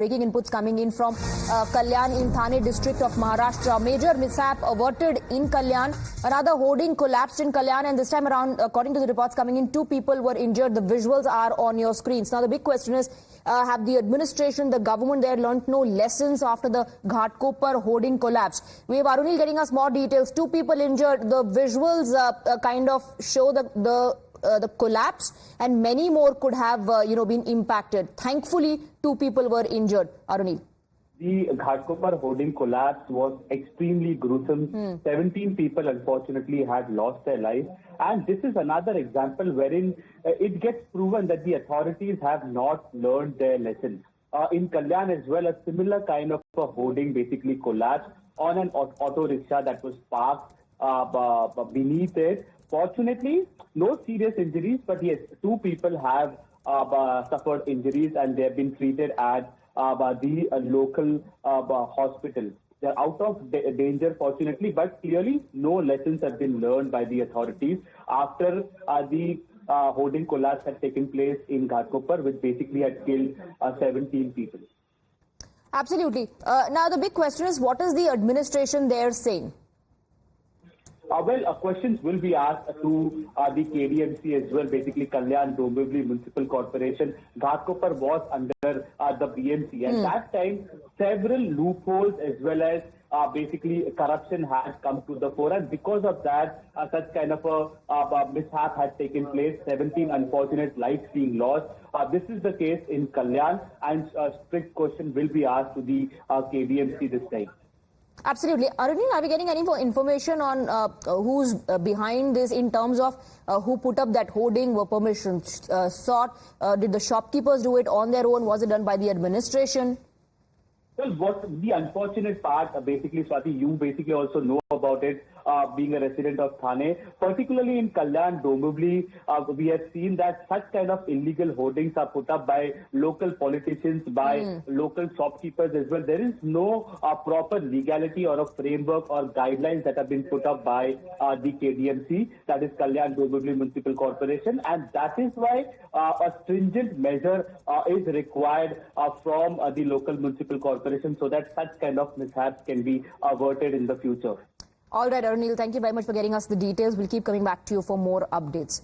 Breaking inputs coming in from Kalyan in Thane district of Maharashtra. Major mishap averted in Kalyan. Another hoarding collapsed in Kalyan, and this time around, according to the reports coming in, 2 people were injured. The visuals are on your screens. Now the big question is, have the administration, the government there learnt no lessons after the Ghatkopar hoarding collapse? We have Arunil getting us more details. 2 people injured. The visuals kind of show the collapse, and many more could have been impacted. Thankfully, 2 people were injured. Arunil. The Ghatkopar hoarding collapse was extremely gruesome. 17 people unfortunately had lost their lives, and this is another example wherein it gets proven that the authorities have not learned their lessons. In Kalyan as well, a similar kind of a hoarding basically collapsed on an auto rickshaw that was parked beneath it. Fortunately, no serious injuries, but yes, 2 people have suffered injuries and they have been treated at the local hospital. They're out of danger, fortunately, but clearly no lessons have been learned by the authorities after the hoarding collapse had taken place in Ghatkopar, which basically had killed 17 people. Absolutely. Now, the big question is, what is the administration there saying? Questions will be asked to the KDMC as well, basically Kalyan Dombivli Municipal Corporation. Ghatkopar was under the BMC. At that time, several loopholes as well as basically corruption had come to the fore, and because of that, such kind of a mishap had taken place, 17 unfortunate lives being lost. This is the case in Kalyan, and a strict question will be asked to the KDMC this time. Absolutely. Arunil, are we getting any more information on who's behind this in terms of who put up that hoarding? Were permissions sought? Did the shopkeepers do it on their own? Was it done by the administration? Well, what the unfortunate part, basically, Swati, you basically also know about it, being a resident of Thane. Particularly in Kalyan, Dombivli, we have seen that such kind of illegal hoardings are put up by local politicians, by local shopkeepers as well. There is no proper legality or a framework or guidelines that have been put up by the KDMC, that is Kalyan Dombivli Municipal Corporation, and that is why a stringent measure is required from the local municipal corporation so that such kind of mishaps can be averted in the future. All right, Arunil, thank you very much for getting us the details. We'll keep coming back to you for more updates.